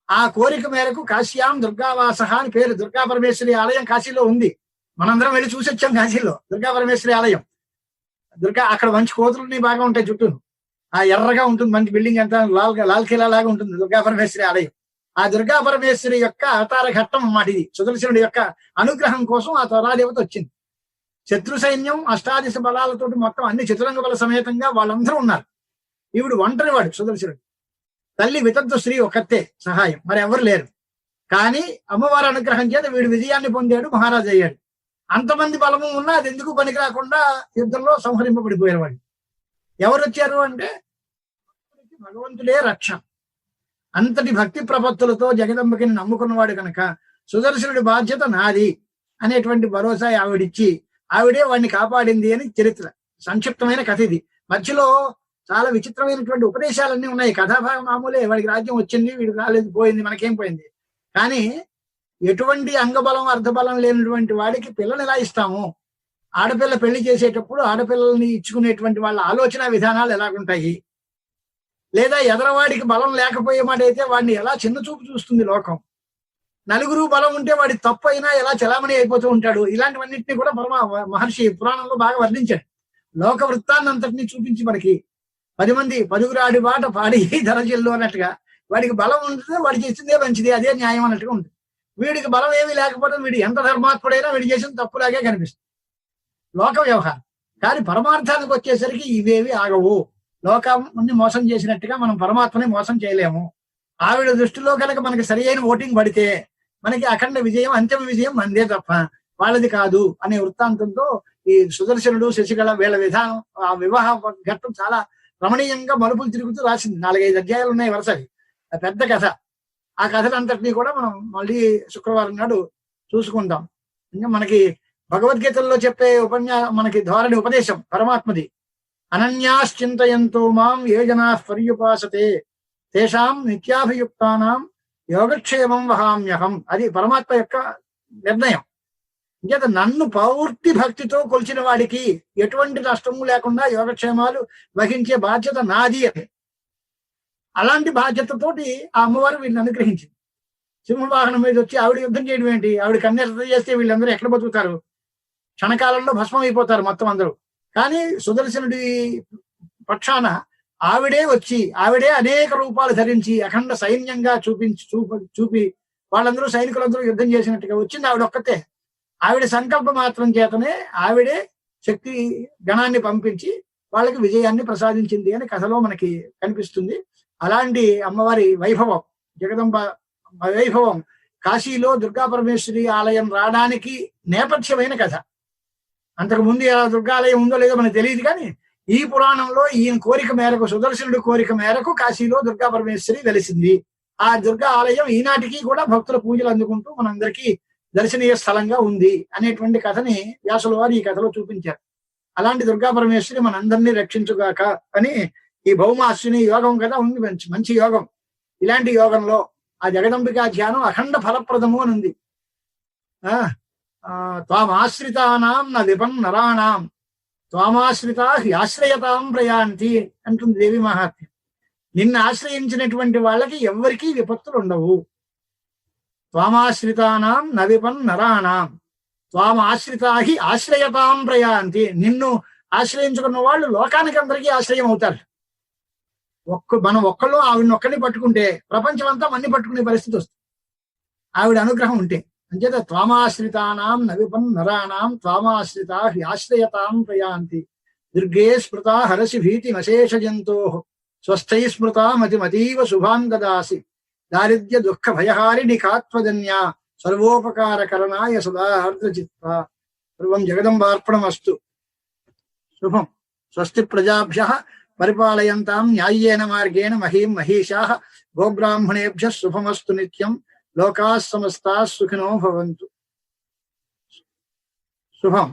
ఆ కోరిక మేరకు కాశ్యాం దుర్గావాస అని పేరు. దుర్గా పరమేశ్వరి ఆలయం కాశీలో ఉంది, మనందరం వెళ్ళి చూసి వచ్చాం. కాశీలో దుర్గా పరమేశ్వరి ఆలయం, అక్కడ మంచి కోతులని బాగా ఉంటాయి చుట్టూ, ఆ ఎర్రగా ఉంటుంది, మంచి బిల్డింగ్ అంతా లాల్ కిలా లాగా ఉంటుంది దుర్గా పరమేశ్వరి ఆలయం. ఆ దుర్గా పరమేశ్వరి యొక్క అవతార ఘట్టం అన్నమాట ఇది. సుదర్శనుడి యొక్క అనుగ్రహం కోసం ఆ త్వరాదేవత వచ్చింది. శత్రు సైన్యం అష్టాదశ బలాలతో మొత్తం అన్ని చతురంగ బల సమేతంగా వాళ్ళందరూ ఉన్నారు. ఈవిడు ఒంటరి వాడు సుదర్శనుడు. తల్లి వితంతు స్త్రీ ఒక్కతే సహాయం, మరి ఎవరు లేరు. కానీ అమ్మవారి అనుగ్రహం చేత వీడు విజయాన్ని పొందాడు, మహారాజు అయ్యాడు. అంతమంది బలము ఉన్నా అది ఎందుకు పనికి రాకుండా యుద్ధంలో సంహరింపబడిపోయారు వాడు. ఎవరు వచ్చారు అంటే భగవంతుడే రక్ష. అంతటి భక్తి ప్రపత్తులతో జగదంబకి నమ్ముకున్నవాడు కనుక సుదర్శనుడి బాధ్యత నాది అనేటువంటి భరోసా ఆవిడిచ్చి ఆవిడే వాడిని కాపాడింది అని చరిత్ర. సంక్షిప్తమైన కథ ఇది. మధ్యలో చాలా విచిత్రమైనటువంటి ఉపదేశాలన్నీ ఉన్నాయి. కథాభాగం మామూలే, వాడికి రాజ్యం వచ్చింది, వీడికి రాలేదు, పోయింది, మనకేం పోయింది. కానీ ఎటువంటి అంగబలం అర్ధబలం లేనటువంటి వాడికి పిల్లని ఎలా ఇస్తాము, ఆడపిల్ల పెళ్లి చేసేటప్పుడు ఆడపిల్లల్ని ఇచ్చుకునేటువంటి వాళ్ళ ఆలోచన విధానాలు ఎలాగుంటాయి, లేదా ఎదరవాడికి బలం లేకపోయే మాట అయితే వాడిని ఎలా చిన్న చూపు చూస్తుంది లోకం, నలుగురు బలం ఉంటే వాడి తప్పు అయినా ఎలా చలామణి అయిపోతూ ఉంటాడు, ఇలాంటివన్నింటినీ కూడా మహర్షి పురాణంలో బాగా వర్ణించాడు. లోక వృత్తాన్ని అంతటినీ చూపించి మనకి 10 మంది పదుగురాడి బాట పాడి ధరజిల్లు అన్నట్టుగా వాడికి బలం ఉంటుంది, వాడికి ఇచ్చిందే మంచిది, అదే న్యాయం అన్నట్టుగా ఉంటుంది. వీడికి బలం ఏమీ లేకపోతే వీడు ఎంత ధర్మాత్ముడైనా వీడి చేసిన తప్పులాగే కనిపిస్తుంది లోక వ్యవహారం. కానీ పరమార్థానికి వచ్చేసరికి ఇవేవి ఆగవు. లోకాన్ని మోసం చేసినట్టుగా మనం పరమాత్మని మోసం చేయలేము. ఆవిడ దృష్టిలో కనుక మనకి సరి అయిన ఓటింగ్ పడితే మనకి అఖండ విజయం, అంతిమ విజయం మనదే తప్ప వాళ్ళది కాదు అనే వృత్తాంతంతో ఈ సుదర్శనుడు శశికళ వీళ్ళ విధానం, ఆ వివాహ ఘట్టం చాలా రమణీయంగా మలుపులు తిరుగుతూ రాసింది. 4-5 అధ్యాయాలు ఉన్నాయి వరుసవి, పెద్ద కథ. ఆ కథలంతటినీ కూడా మనం మళ్ళీ శుక్రవారం నాడు చూసుకుందాం. ఇంకా మనకి భగవద్గీతల్లో చెప్పే మనకి ధోరణి ఉపదేశం పరమాత్మది. అనన్యాశ్చింతయంతో మాం ఏ జనా పర్యుపాసతే తేషాం నిత్యాభియుక్తానాం యోగక్షేమం వహామ్యహం. అది పరమాత్మ యొక్క నిర్ణయం. ఇంకేత నన్ను పూర్తి భక్తితో కొలిచిన వాడికి ఎటువంటి నష్టము లేకుండా యోగక్షేమాలు వహించే బాధ్యత నాది అని. అలాంటి బాధ్యతతోటి ఆ అమ్మవారు వీళ్ళని అనుగ్రహించింది. సింహవాహనం మీద వచ్చి ఆవిడ యుద్ధం చేయడం ఏంటి? ఆవిడ కన్యత చేస్తే వీళ్ళందరూ ఎక్కడ బతుకుతారు? క్షణకాలంలో భస్మం అయిపోతారు మొత్తం అందరూ. కానీ సుదర్శనుడి పక్షాన ఆవిడే వచ్చి, ఆవిడే అనేక రూపాలు ధరించి అఖండ సైన్యంగా చూపి వాళ్ళందరూ సైనికులందరూ యుద్ధం చేసినట్టుగా వచ్చింది ఆవిడ ఒక్కతే. ఆవిడ సంకల్ప మాత్రం చేతనే ఆవిడే శక్తి గణాన్ని పంపించి వాళ్ళకి విజయాన్ని ప్రసాదించింది అని కథలో మనకి కనిపిస్తుంది. అలాంటి అమ్మవారి వైభవం, జగదంబ వైభవం కాశీలో దుర్గా పరమేశ్వరి ఆలయం రావడానికి నేపథ్యమైన కథ. అంతకు ముందు దుర్గాలయం ఉందో లేదో మనకు తెలియదు, కానీ ఈ పురాణంలో ఈయన కోరిక మేరకు, సుదర్శనుడి కోరిక మేరకు కాశీలో దుర్గా పరమేశ్వరి వెలిసింది. ఆ దుర్గా ఆలయం ఈనాటికి కూడా భక్తుల పూజలు అందుకుంటూ మనందరికీ దర్శనీయ స్థలంగా ఉంది అనేటువంటి కథని వ్యాసుల వారు ఈ కథలో చూపించారు. అలాంటి దుర్గా పరమేశ్వరి మనందరినీ రక్షించుగాక అని ఈ భౌమాశ్విని యోగం కదా ఉంది, మంచి యోగం. ఇలాంటి యోగంలో ఆ జగదంబికా ధ్యానం అఖండ ఫలప్రదము అని ఉంది. త్వామాశ్రితానాం న విపన్ నరాణాం త్వామాశ్రితా ఆశ్రయతాం ప్రయాంతి అంటుంది దేవి మహాత్మ్యం. నిన్ను ఆశ్రయించినటువంటి వాళ్ళకి ఎవ్వరికీ విపత్తులు ఉండవు. త్వామాశ్రితానాం న విపన్ నరాణాం త్వామాశ్రితా ఆశ్రయతాం ప్రయాంతి. నిన్ను ఆశ్రయించుకున్న వాళ్ళు లోకానికి అందరికీ ఆశ్రయం అవుతారు. మనం ఒక్కళ్ళు ఆవిడని ఒక్కడిని పట్టుకుంటే ప్రపంచం అంతా మన్ని పట్టుకునే పరిస్థితి వస్తుంది ఆవిడ అనుగ్రహం ఉంటే. అంచేత త్వామాశ్రితానాం నవిపన్ నరాణాం త్వామాశ్రితా ఆశ్రయతాం ప్రయాంతి. దుర్గే స్మృతా హరసి భీతి మశేష జంతో స్వస్థై స్మృతా మతిమతీవ శుభాం దదాసి. దారిద్ర్య దుఃఖ భయహారిణి కాత్వజన్యా సర్వోపకారకరణాయ సదా హర్ద్రచిత్త. సర్వం జగదంబార్పణమస్తు. శుభం. స్వస్తి ప్రజాభ్యః పరిపాలయంతాం న్యాయ్యేన మార్గేణ మహీం మహీషాః. గోబ్రాహ్మణేభ్యః శుభమస్తు నిత్యం. లోకాః సమస్తాః సుఖినో భవంతు. శుభం.